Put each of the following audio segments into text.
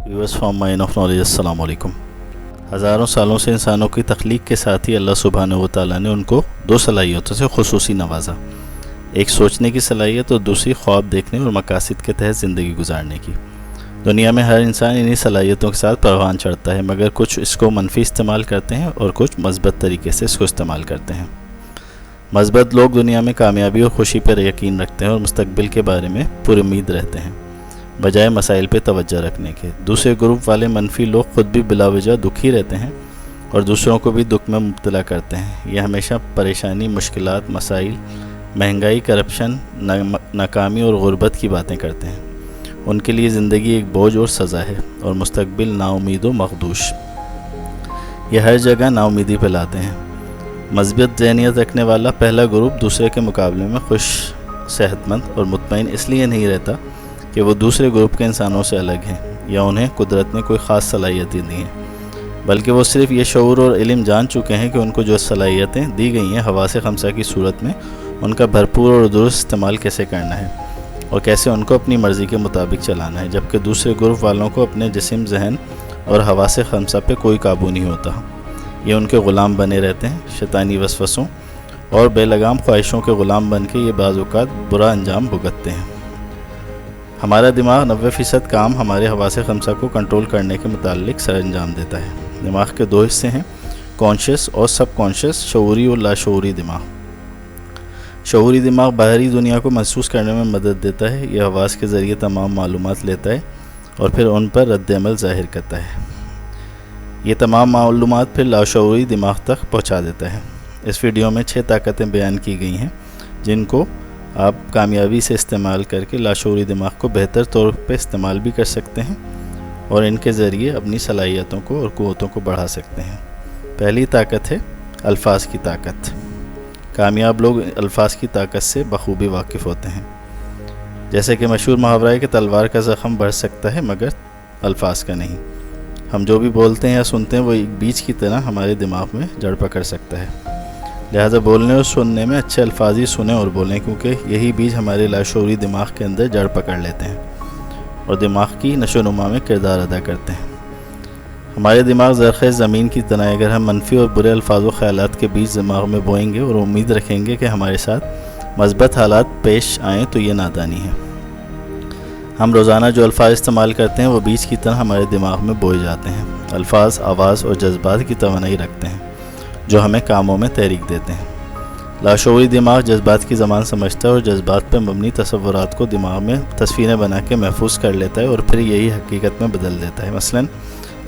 Viewers from mine of knowledge, अस्सलाम वालेकुम। हज़ारों सालों से इंसानों की तख्लीक के साथ ही अल्लाह सुब्हानहू व तआला ने उनको दो सलाहियतों से खुसूसी नवाजा, एक सोचने की सलाहियत और दूसरी ख्वाब देखने और मकासद के तहत ज़िंदगी गुजारने की। दुनिया में हर इंसान इन्हीं सलाहियतों के साथ परवान चढ़ता है, मगर कुछ इसको मनफी इस्तेमाल करते हैं और कुछ मस्बत तरीके से इसको इस्तेमाल करते हैं। मस्बत लोग दुनिया में कामयाबी और खुशी पर यकीन रखते हैं और मुस्तकबिल के बारे में पुरुम्मीद रहते हैं बजाय मसाइल पे तवज्जो रखने के। दूसरे ग्रुप वाले मनफी लोग ख़ुद भी बिला वजह दुखी रहते हैं और दूसरों को भी दुख में मुब्तला करते हैं। ये हमेशा परेशानी, मुश्किलात, मसाइल, महंगाई, करप्शन, नाकामी और गुर्बत की बातें करते हैं। उनके लिए ज़िंदगी एक बोझ और सज़ा है और मुस्तकबिल नाउमीद व मखदूश। ये हर जगह नाउमीदी फैलाते हैं। मज़बूत ज़हनियत रखने वाला पहला ग्रुप दूसरे के मुकाबले में खुश, सेहतमंद और मुतमईन इसलिए नहीं रहता कि वो दूसरे ग्रुप के इंसानों से अलग हैं या उन्हें कुदरत ने कोई ख़ास सलाहियतें दी हैं, बल्कि वो सिर्फ़ ये शऊर और इल्म जान चुके हैं कि उनको जो सलाहियतें दी गई हैं हवास खमसा की सूरत में, उनका भरपूर और दुरुस्त इस्तेमाल कैसे करना है और कैसे उनको अपनी मर्ज़ी के मुताबिक चलाना है। जबकि दूसरे ग्रुप वालों को अपने जिस्म, जहन और हवास खमसा पे कोई काबू नहीं होता। ये उनके ग़ुलाम बने रहते हैं। शैतानी वसवसों और बेलगाम ख्वाहिशों के ग़ुलाम बन के ये बाज़ औक़ात बुरा अंजाम भुगतते हैं। हमारा दिमाग 90% काम हमारे हवास खमसा को कंट्रोल करने के मुतालिक सर अंजाम देता है। दिमाग के दो हिस्से हैं, कॉन्शियस और सब कॉन्शियस, शऊरी और लाशऊरी दिमाग। शऊरी दिमाग बाहरी दुनिया को महसूस करने में मदद देता है। यह हवास के ज़रिए तमाम मालूमात लेता है और फिर उन पर रद्द-ए-अमल ज़ाहिर करता है। ये तमाम मालूमात फिर लाशऊरी दिमाग तक पहुंचा देता है। इस वीडियो में 6 ताकतें बयान की गई हैं जिनको आप कामयाबी से इस्तेमाल करके लाशऊरी दिमाग को बेहतर तौर पे इस्तेमाल भी कर सकते हैं और इनके ज़रिए अपनी सलाहियतों को और क़ुव्वतों को बढ़ा सकते हैं। पहली ताकत है अल्फाज की ताकत। कामयाब लोग अल्फाज की ताकत से बखूबी वाकिफ़ होते हैं। जैसे कि मशहूर मुहावरा है कि तलवार का ज़ख़म बढ़ सकता है मगर अल्फाज का नहीं। हम जो भी बोलते हैं या सुनते हैं वो एक बीज की तरह हमारे दिमाग में जड़ पकड़ सकता है। लिहाजा बोलने और सुनने में अच्छे अल्फाज ही सुने और बोलें, क्योंकि यही बीज हमारे लाशऊरी दिमाग के अंदर जड़ पकड़ लेते हैं और दिमाग की नशोनुमा में किरदार अदा करते हैं। हमारे दिमाग ज़रख़ेज़ ज़मीन की तरह, अगर हम मनफी और बुरे अल्फाज व ख़यालात के बीज दिमाग में बोएंगे और उम्मीद रखेंगे कि हमारे साथ मस्बत हालात पेश आएँ, तो ये नादानी है। हम रोज़ाना जो अल्फाज इस्तेमाल करते हैं वो बीज की तरह हमारे दिमाग में बोए जाते हैं। अल्फाज आवाज़ और जज्बात की तवानाई रखते हैं जो हमें कामों में तहरीक देते हैं। लाशऊरी दिमाग जज्बात की ज़बान समझता है और जज्बात पर मबनी तसव्वुरात को दिमाग में तस्वीरें बना के महफूज कर लेता है और फिर यही हकीकत में बदल देता है। मसलन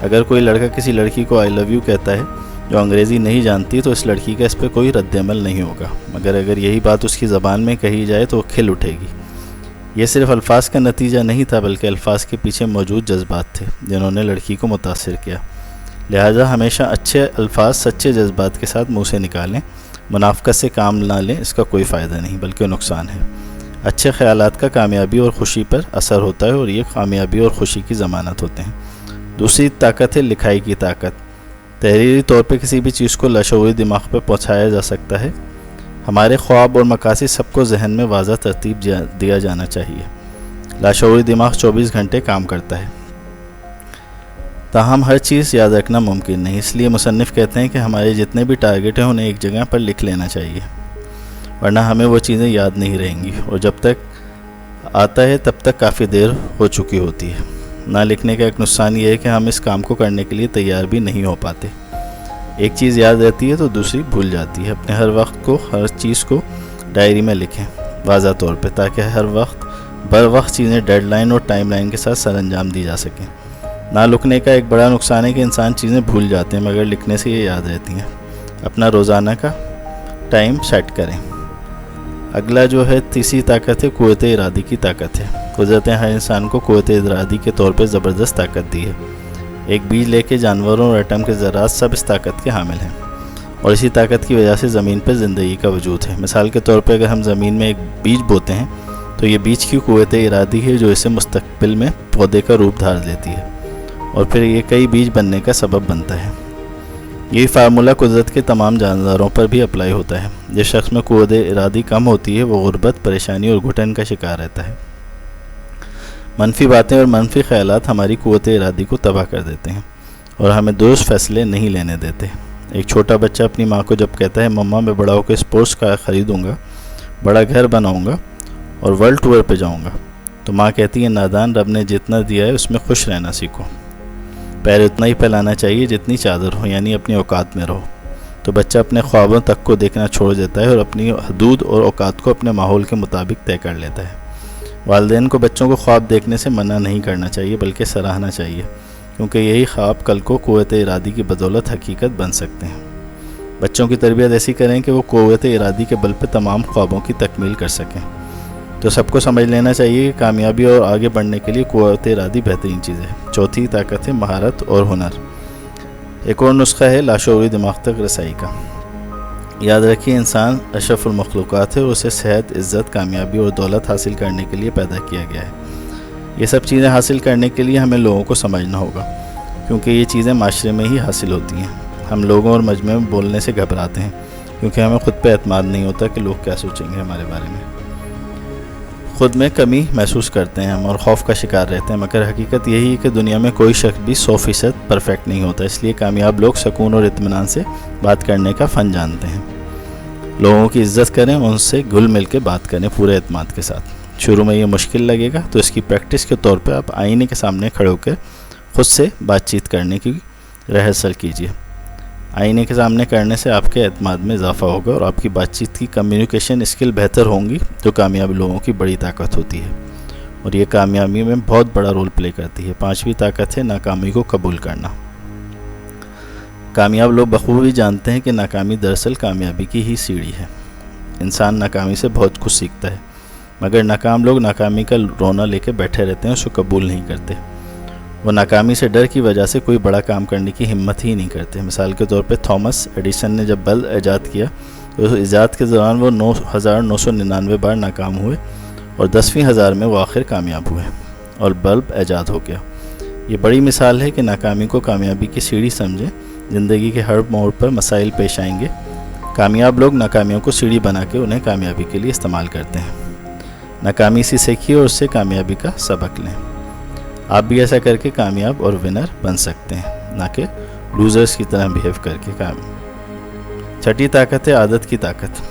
अगर कोई लड़का किसी लड़की को आई लव यू कहता है जो अंग्रेज़ी नहीं जानती, तो इस लड़की का इस पर कोई रद्द-ए-अमल नहीं होगा, मगर अगर यही बात उसकी ज़बान में कही जाए तो वो खिल उठेगी। ये सिर्फ़ अल्फाज का नतीजा नहीं था, बल्कि अल्फाज के पीछे मौजूद जज्बात थे जिन्होंने लड़की को मुतासिर किया। लिहाजा हमेशा अच्छे अल्फाज सच्चे जज्बात के साथ मुँह से निकालें। मुनाफ़क़त से काम ना लें, इसका कोई फ़ायदा नहीं बल्कि नुकसान है। अच्छे ख़यालात का कामयाबी और ख़ुशी पर असर होता है और ये कामयाबी और ख़ुशी की ज़मानत होते हैं। दूसरी ताकत है लिखाई की ताकत। तहरीरी तौर पर किसी भी चीज़ को लाशऊरी दिमाग पर पहुँचाया जा सकता है। हमारे ख्वाब और मकासद सबको जहन में वाज़ह तरतीब दिया जाना चाहिए। लाशऊरी दिमाग 24 घंटे काम करता है, ताहम हर चीज़ याद रखना मुमकिन नहीं। इसलिए मुसन्निफ़ कहते हैं कि हमारे जितने भी टारगेट हैं उन्हें एक जगह पर लिख लेना चाहिए, वरना हमें वो चीज़ें याद नहीं रहेंगी और जब तक आता है तब तक काफ़ी देर हो चुकी होती है। ना लिखने का एक नुकसान ये है कि हम इस काम को करने के लिए तैयार भी नहीं हो पाते। एक चीज़ याद रहती है तो दूसरी भूल जाती है। अपने हर वक्त को, हर चीज़ को डायरी में लिखें वाज़ा तौर पे, ताकि हर वक्त बर वक्त चीज़ें डेडलाइन और टाइमलाइन के साथ सर अंजाम दी जा सकें। ना लिखने का एक बड़ा नुकसान है कि इंसान चीज़ें भूल जाते हैं, मगर लिखने से ये याद रहती हैं। अपना रोज़ाना का टाइम सेट करें। अगला जो है तीसरी ताकत है क़ुव्वत इरादी की ताकत है। कुदरत ने हर इंसान को क़ुव्वत इरादी के तौर पर ज़बरदस्त ताकत दी है। एक बीज लेके जानवरों और एटम के ज़रात सब इस ताकत के हामिल हैं और इसी ताकत की वजह से ज़मीन पर ज़िंदगी का वजूद है। मिसाल के तौर पर अगर हम ज़मीन में एक बीज बोते हैं तो ये बीज की क़ुव्वत इरादी है जो इसे मुस्तक़बिल में पौधे का रूप धार देती है और फिर ये कई बीज बनने का सबब बनता है। यही फार्मूला कुदरत के तमाम जानवरों पर भी अप्लाई होता है। जिस शख्स में क़ुव्वत इरादी कम होती है वो गुर्बत, परेशानी और घुटन का शिकार रहता है। منفی باتیں اور منفی خیالات ہماری قوت ارادی کو تباہ کر دیتے ہیں اور ہمیں درست فیصلے نہیں لینے دیتے۔ ایک چھوٹا بچہ اپنی ماں کو جب کہتا ہے مما میں بڑا ہو کے اسپورٹس کار خریدوں گا، بڑا گھر بناؤں گا اور ورلڈ ٹور پہ جاؤں گا، تو ماں کہتی ہے نادان، رب نے جتنا دیا ہے اس میں خوش رہنا سیکھو، پیر اتنا ہی پھیلانا چاہیے جتنی چادر ہو، یعنی اپنی اوقات میں رہو۔ تو بچہ اپنے خوابوں تک کو دیکھنا چھوڑ دیتا ہے اور اپنی حدود اور اوقات کو اپنے ماحول کے مطابق طے کر لیتا ہے۔ والدین کو بچوں کو خواب دیکھنے سے منع نہیں کرنا چاہیے بلکہ سراہنا چاہیے، کیونکہ یہی خواب کل کو قوت ارادی کی بدولت حقیقت بن سکتے ہیں۔ بچوں کی تربیت ایسی کریں کہ وہ قوت ارادی کے بل پہ تمام خوابوں کی تکمیل کر سکیں۔ تو سب کو سمجھ لینا چاہیے کہ کامیابی اور آگے بڑھنے کے لیے قوت ارادی بہترین چیز ہے۔ چوتھی طاقت ہے مہارت اور ہنر۔ ایک اور نسخہ ہے لاشعوری دماغ تک رسائی کا۔ یاد رکھیے انسان اشرف المخلوقات ہے اور اسے صحت، عزت، کامیابی اور دولت حاصل کرنے کے لیے پیدا کیا گیا ہے۔ یہ سب چیزیں حاصل کرنے کے لیے ہمیں لوگوں کو سمجھنا ہوگا، کیونکہ یہ چیزیں معاشرے میں ہی حاصل ہوتی ہیں۔ ہم لوگوں اور مجمع میں بولنے سے گھبراتے ہیں کیونکہ ہمیں خود پہ اعتماد نہیں ہوتا کہ لوگ کیا سوچیں گے ہمارے بارے میں۔ خود میں کمی محسوس کرتے ہیں ہم اور خوف کا شکار رہتے ہیں، مگر حقیقت یہی ہے کہ دنیا میں کوئی شخص بھی 100% پرفیکٹ نہیں ہوتا۔ اس لیے کامیاب لوگ سکون اور اطمینان سے بات کرنے کا فن جانتے ہیں۔ لوگوں کی عزت کریں، ان سے گل مل کے بات کریں پورے اعتماد کے ساتھ۔ شروع میں یہ مشکل لگے گا تو اس کی پریکٹس کے طور پہ آپ آئینے کے سامنے کھڑے ہو کے خود سے بات چیت کرنے کی ریہرسل کیجیے۔ آئینے کے سامنے کرنے سے آپ کے اعتماد میں اضافہ ہوگا اور آپ کی بات چیت کی کمیونیکیشن اسکل بہتر ہوں گی، جو کامیاب لوگوں کی بڑی طاقت ہوتی ہے اور یہ کامیابی میں بہت بڑا رول پلے کرتی ہے۔ پانچویں طاقت ہے ناکامی کو قبول کرنا۔ کامیاب لوگ بخوبی جانتے ہیں کہ ناکامی دراصل کامیابی کی ہی سیڑھی ہے۔ انسان ناکامی سے بہت کچھ سیکھتا ہے، مگر ناکام لوگ ناکامی کا رونا لے کے بیٹھے رہتے ہیں، اس کو قبول نہیں کرتے۔ وہ ناکامی سے ڈر کی وجہ سے کوئی بڑا کام کرنے کی ہمت ہی نہیں کرتے۔ مثال کے طور پہ تھامس ایڈیسن نے جب بلب ایجاد کیا تو اس ایجاد کے دوران وہ 9999 بار ناکام ہوئے اور 10ویں ہزار میں وہ آخر کامیاب ہوئے اور بلب ایجاد ہو گیا۔ یہ بڑی مثال ہے کہ ناکامی کو کامیابی کی سیڑھی سمجھیں۔ زندگی کے ہر موڑ پر مسائل پیش آئیں گے۔ کامیاب لوگ ناکامیوں کو سیڑھی بنا کے انہیں کامیابی کے لیے استعمال کرتے ہیں۔ ناکامی سے سیکھیے اور اس سے کامیابی کا سبق لیں۔ آپ بھی ایسا کر کے کامیاب اور ونر بن سکتے ہیں، نہ کہ لوزرز کی طرح بیہیو کر کے چھٹی طاقت ہے عادت کی طاقت۔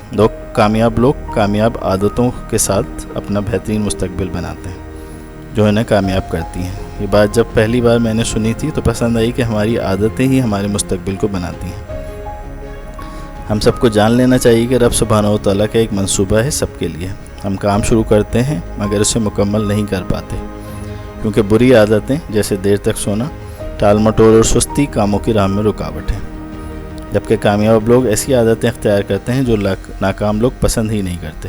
کامیاب لوگ کامیاب عادتوں کے ساتھ اپنا بہترین مستقبل بناتے ہیں جو انہیں کامیاب کرتی ہیں۔ یہ بات جب پہلی بار میں نے سنی تھی تو پسند آئی کہ ہماری عادتیں ہی ہمارے مستقبل کو بناتی ہیں۔ ہم سب کو جان لینا چاہیے کہ رب سبحانہ و تعالیٰ کا ایک منصوبہ ہے سب کے لیے۔ ہم کام شروع کرتے ہیں مگر اسے مکمل نہیں کر پاتے، کیونکہ بری عادتیں جیسے دیر تک سونا، ٹال مٹول اور سستی کاموں کی راہ میں رکاوٹ ہے، جبکہ کامیاب لوگ ایسی عادتیں اختیار کرتے ہیں جو ناکام لوگ پسند ہی نہیں کرتے۔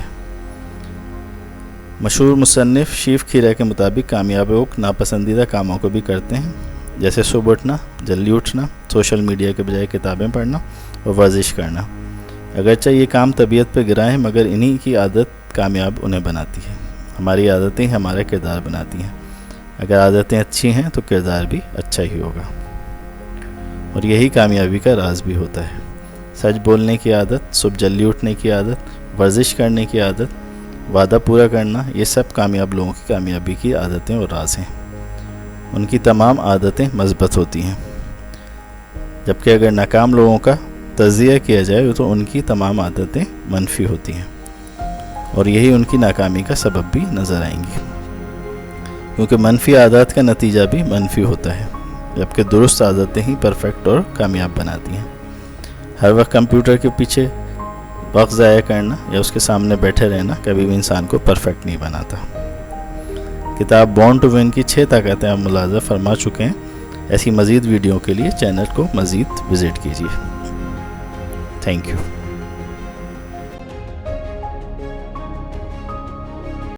مشہور مصنف شیف کھیرا کے مطابق کامیاب لوگ ناپسندیدہ کاموں کو بھی کرتے ہیں، جیسے صبح اٹھنا، جلدی اٹھنا، سوشل میڈیا کے بجائے کتابیں پڑھنا اور ورزش کرنا۔ اگرچہ یہ کام طبیعت پہ گرا ہے مگر انہی کی عادت کامیاب انہیں بناتی ہے۔ ہماری عادتیں ہمارا کردار بناتی ہیں۔ اگر عادتیں اچھی ہیں تو کردار بھی اچھا ہی ہوگا، اور یہی کامیابی کا راز بھی ہوتا ہے۔ سچ بولنے کی عادت، صبح جلدی اٹھنے کی عادت، ورزش کرنے کی عادت، وعدہ پورا کرنا، یہ سب کامیاب لوگوں کی کامیابی کی عادتیں اور راز ہیں۔ ان کی تمام عادتیں مثبت ہوتی ہیں، جبکہ اگر ناکام لوگوں کا تجزیہ کیا جائے تو ان کی تمام عادتیں منفی ہوتی ہیں، اور یہی ان کی ناکامی کا سبب بھی نظر آئیں گی، کیونکہ منفی عادات کا نتیجہ بھی منفی ہوتا ہے، جبکہ درست عادتیں ہی پرفیکٹ اور کامیاب بناتی ہیں۔ ہر وقت کمپیوٹر کے پیچھے وقت ضائع کرنا یا اس کے سامنے بیٹھے رہنا کبھی بھی انسان کو پرفیکٹ نہیں بناتا۔ کتاب بورن ٹو ون کی 6 طاقتیں آپ ملاحظہ فرما چکے ہیں۔ ایسی مزید ویڈیو کے لیے چینل کو مزید وزٹ کیجیے۔ Thank you.